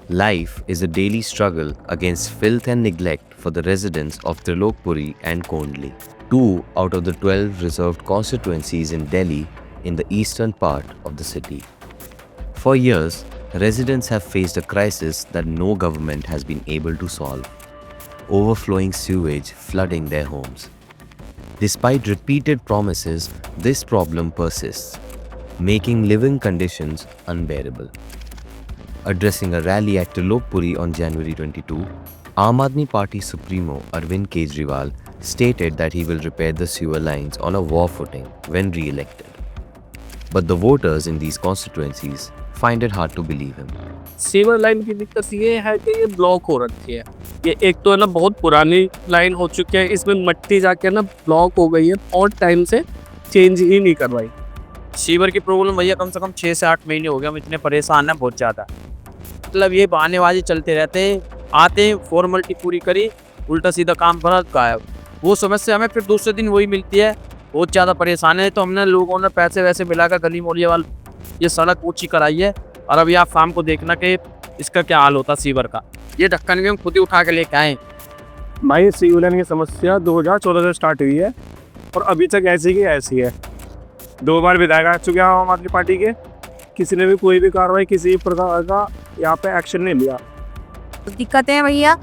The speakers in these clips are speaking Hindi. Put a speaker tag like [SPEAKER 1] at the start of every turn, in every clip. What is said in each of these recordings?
[SPEAKER 1] Life is a daily struggle against filth and neglect for the residents of Trilokpuri and Kondli, two out of the 12 reserved constituencies in Delhi in the eastern part of the city. For years, residents have faced a crisis that no government has been able to solve: overflowing sewage flooding their homes. Despite repeated promises, this problem persists, making living conditions unbearable. Addressing a rally at Trilokpuri on January 22, Aam Aadmi Party Supremo Arvind Kejriwal stated that he will repair the sewer lines on a war footing when re-elected. But the voters in these constituencies find it hard to believe him.
[SPEAKER 2] Sewer line की दिक्कत ये है कि ये ब्लॉक हो रखी है। ये एक तो है ना बहुत पुरानी लाइन हो चुकी है, इसमें मट्टी जाके ना ब्लॉक हो गई है और टाइम से चेंज ही नहीं करवाई।
[SPEAKER 3] सीवर की प्रॉब्लम भैया कम से कम 6 से 8 महीने हो गए, हम इतने परेशान हैं बहुत ज़्यादा। मतलब ये बहानेबाजी चलते रहते हैं, आते हैं फॉर्मेलिटी पूरी करी, उल्टा सीधा काम करा गायब। वो समस्या हमें फिर दूसरे दिन वही मिलती है, बहुत ज़्यादा परेशान है। तो हमने लोगों ने पैसे वैसे मिलाकर गली मोहल्ले वाल ये सड़क ऊँची कराई है, और अभी आप शाम को देखना कि इसका क्या हाल होता सीवर का। ये ढक्कन भी हम खुद ही उठा के लेके आए।
[SPEAKER 2] भाई सीवर लाइन की समस्या 2014 से स्टार्ट हुई है और अभी तक ऐसी की ऐसी है। 2 बार विधायक आ चुके हैं आम आदमी पार्टी के, किसी ने भी कोई भी कार्रवाई किसी प्रकार का यहाँ पे एक्शन नहीं लिया।
[SPEAKER 4] दिक्कतें हैं भैया,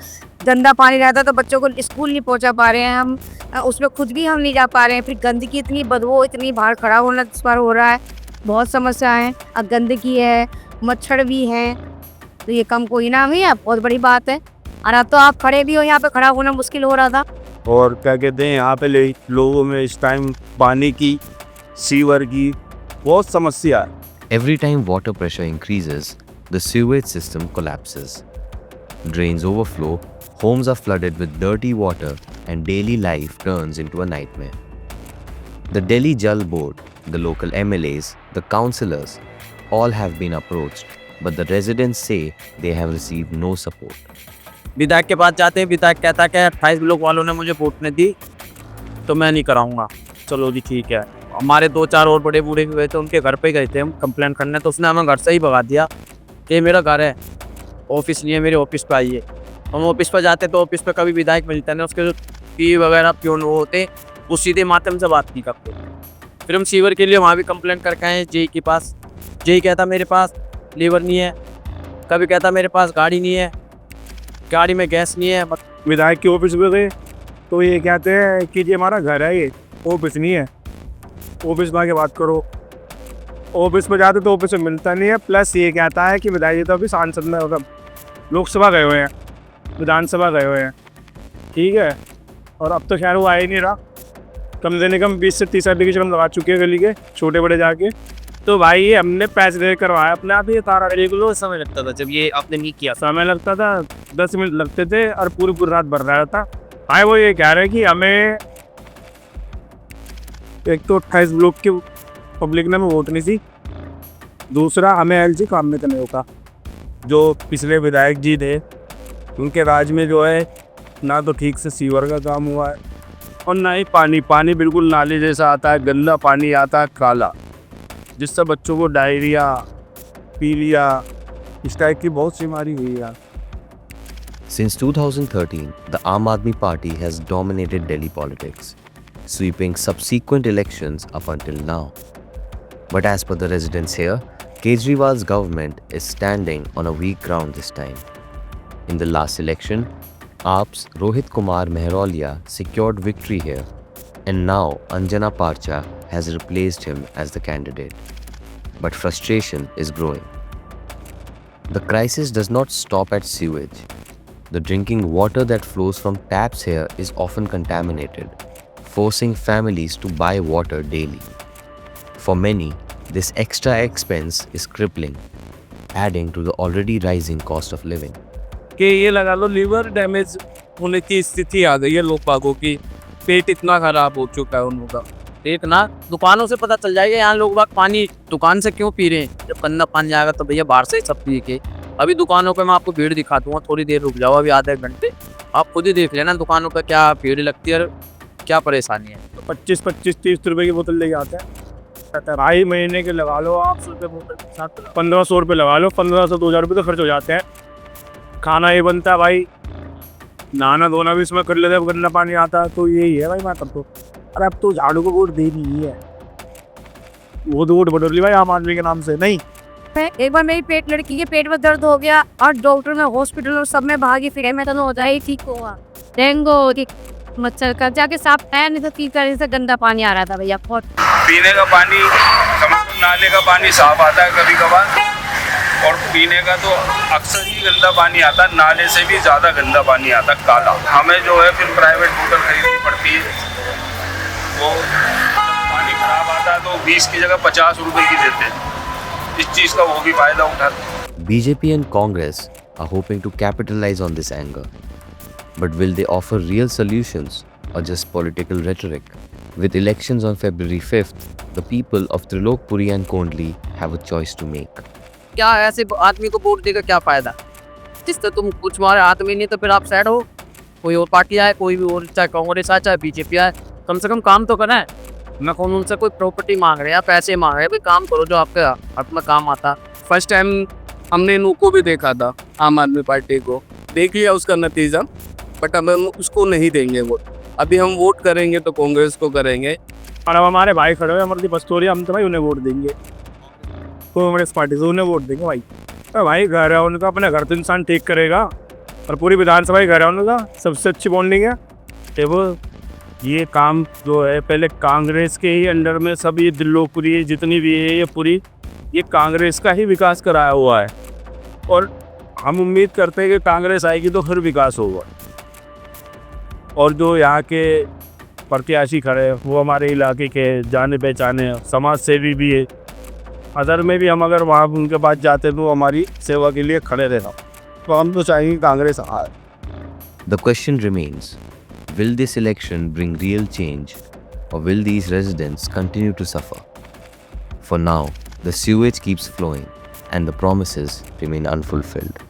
[SPEAKER 4] गंदा पानी रहता तो बच्चों को स्कूल नहीं पहुंचा पा रहे हैं हम, उसमें खुद भी हम नहीं जा पा रहे हैं। फिर गंदगी इतनी बदबू, इतनी बाहर खड़ा होना इस बार हो रहा है, बहुत समस्या है। अब गंदगी है, मच्छर भी हैं, तो ये कम कोई ना भैया, बहुत बड़ी बात है। और अब तो आप खड़े भी हो, यहाँ पे खड़ा होना मुश्किल हो रहा था।
[SPEAKER 5] और क्या कहते हैं यहाँ पे लोगों में इस टाइम पानी की, सीवर की बहुत समस्या है।
[SPEAKER 1] Every time water pressure increases, the sewage system collapses. Drains overflow, homes are flooded with dirty water, and daily life turns into a nightmare. The Delhi Jal Board, the local MLAs, the councillors, all have been approached, but the residents say they have received no support.
[SPEAKER 3] विधायक के पास जाते हैं, विधायक कहता है 28 ब्लॉक वालों ने मुझे वोट नहीं दी तो मैं नहीं कराऊंगा। चलो जी ठीक है। हमारे 2-4 और बड़े बूढ़े भी गए थे, उनके घर पे गए थे हम कंप्लेन करने, तो उसने हमें घर से ही भगा दिया कि मेरा घर है, ऑफिस नहीं है, मेरे ऑफिस पे आइए। हम ऑफिस पर जाते तो ऑफिस पे कभी विधायक मिलता नहीं, उसके जो पी वगैरह प्योन वो होते वो सीधे माध्यम से बात नहीं करते। फिर हम सीवर के लिए वहाँ भी कंप्लेन करके आए जेई के पास। जेई कहता मेरे पास लीवर नहीं है, कभी कहता मेरे पास गाड़ी नहीं है, गाड़ी में गैस नहीं है।
[SPEAKER 2] विधायक के ऑफिस में गए तो ये कहते हैं कि ये हमारा घर है, ये ऑफिस नहीं है, ऑफिस में आके बात करो। ऑफिस में जाते तो ऑफिस में मिलता नहीं है, प्लस ये कहता है कि विधायक जी तो अभी सांसद में मतलब लोकसभा गए हुए हैं, विधानसभा गए हुए हैं, ठीक है। और अब तो खैर वो आ ही नहीं रहा, कम से कम 20 से 30 एप्लीकेशन लगा चुके हैं गली के छोटे बड़े जाके। तो भाई ये हमने पैसे दे करवाया अपने आप, ये तारा
[SPEAKER 3] रेगुलर समय लगता था जब ये आपने नहीं किया।
[SPEAKER 2] समय लगता था, 10 मिनट लगते थे और पूरी रात भर रहा था। हाँ वो ये कह रहे हैं कि हमें एक तो 28 ब्लॉक के पब्लिक ने हमें वोट नहीं दी, दूसरा हमें एलजी काम में तो नहीं होता। जो पिछले विधायक जी थे उनके राज में जो है ना तो ठीक से सीवर का काम हुआ है और ना ही पानी बिल्कुल नाले जैसा आता है, गंदा पानी आता है काला, जिससे बच्चों को डायरिया, पीलिया इस टाइप की बहुत सी बीमारी हुई है।
[SPEAKER 1] Since 2013, the Aam Aadmi Party has dominated Delhi politics, sweeping subsequent elections up until now. But as per the residents here, Kejriwal's government is standing on a weak ground this time. In the last election, AAP's Rohit Kumar Mehrolia secured victory here, and now Anjana Parcha has replaced him as the candidate. But frustration is growing. The crisis does not stop at sewage. The drinking water that flows from taps here is often contaminated, forcing families to buy water daily. For many, this extra expense is crippling, adding to the already rising cost of living.
[SPEAKER 2] कि ये लगा लो लीवर डैमेज होने की स्थिति आ गई है लोग बागों की, पेट इतना खराब हो चुका है उनका।
[SPEAKER 3] एक ना दुकानों से पता चल जाएगा यहाँ लोग बाग पानी दुकान से क्यों पी रहे हैं। जब गंदा पानी आएगा तो भैया बाहर से ही सब पी के। अभी दुकानों पे मैं आपको भीड़ दिखा दूंगा, थोड़ी देर रुक जाओ, अभी आधे घंटे आप खुद ही देख लेना दुकानों पे क्या भीड़ लगती है और क्या परेशानी है।
[SPEAKER 2] तो 25-30 रुपए की बोतल लेके आते हैं, 2.5 महीने के लगा लो आप 100 रुपये बोतल, 1500 रुपये लगा लो, 1500 2000 रुपये तो खर्च हो जाते हैं। खाना ये बनता है भाई, नहाना धोना भी इसमें कर लेते हैं, गंदा पानी आता है। तो यही है भाई मैटर तो। अरे अब तो झाड़ू को वोट दे दी है, वो तो वोट बदल ली भाई आम आदमी के नाम से नहीं।
[SPEAKER 4] एक बार मेरी लड़की के पेट में दर्द हो गया और डॉक्टर में हॉस्पिटल में सब में भागी फिरे, मैं तो हो जाए ठीक हुआ। डेंगू मच्छर का जाके साफ आया, नहीं तो 3 तरह से गंदा पानी आ रहा था भैया बहुत।
[SPEAKER 6] पीने का पानी नाले का पानी साफ आता है कभी कभार, और पीने का तो अक्सर ही गंदा पानी आता है, नाले से भी ज़्यादा गंदा पानी आता है काला। हमें जो है फिर प्राइवेट बोतल खरीदनी पड़ती है, वो पानी खराब आता है तो 20 की जगह 50 रुपए की देते हैं। इस चीज़ का वो भी फायदा उठाते हैं।
[SPEAKER 1] BJP and Congress are hoping to capitalize on this anger. But will they offer real solutions or just political rhetoric? With elections on February 5th, the people of Trilokpuri and Kondli have a choice to make.
[SPEAKER 3] क्या ऐसे आदमी को वोट देकर क्या फायदा, जिससे तुम कुछ हमारे हाथ में नहीं, तो फिर आप साइड हो, कोई और पार्टी आए, कोई भी और, चाहे कांग्रेस आए चाहे बीजेपी आए, कम से कम काम तो करें। मैं कौन उनसे कोई प्रॉपर्टी मांग रहे हैं या पैसे मांग रहे हैं, भाई काम करो जो आपके हाथ में काम आता।
[SPEAKER 7] फर्स्ट टाइम हमने इनको भी देखा था, आम आदमी पार्टी को देख लिया उसका नतीजा, बट हम उसको नहीं देंगे वोट। अभी हम वोट करेंगे तो कांग्रेस को करेंगे।
[SPEAKER 2] और अब हमारे भाई खड़े हुए अमरदीप बस्तोरिया, हम तो भाई उन्हें वोट देंगे, कांग्रेस पार्टी से उन्हें वोट देंगे भाई। तो भाई घर है उनका, अपने घर तो इंसान ठीक करेगा, और पूरी विधानसभा ही घर है उनका, सबसे अच्छी बॉन्डिंग है।
[SPEAKER 5] वो ये काम जो है पहले कांग्रेस के ही अंडर में सब, ये त्रिलोकपुरी जितनी भी है ये पूरी ये कांग्रेस का ही विकास कराया हुआ है, और हम उम्मीद करते हैं कि कांग्रेस आएगी तो फिर विकास होगा। और जो यहाँ के प्रत्याशी खड़े हैं वो हमारे इलाके के जाने पहचाने समाज सेवी भी है, अदर में भी हम अगर वहाँ उनके पास जाते तो हमारी सेवा के लिए खड़े रहना, तो हम तो चाहेंगे कांग्रेस आए।
[SPEAKER 1] The question remains, will this election bring real change or will these residents continue to suffer? For now, the sewage keeps flowing and the promises remain unfulfilled.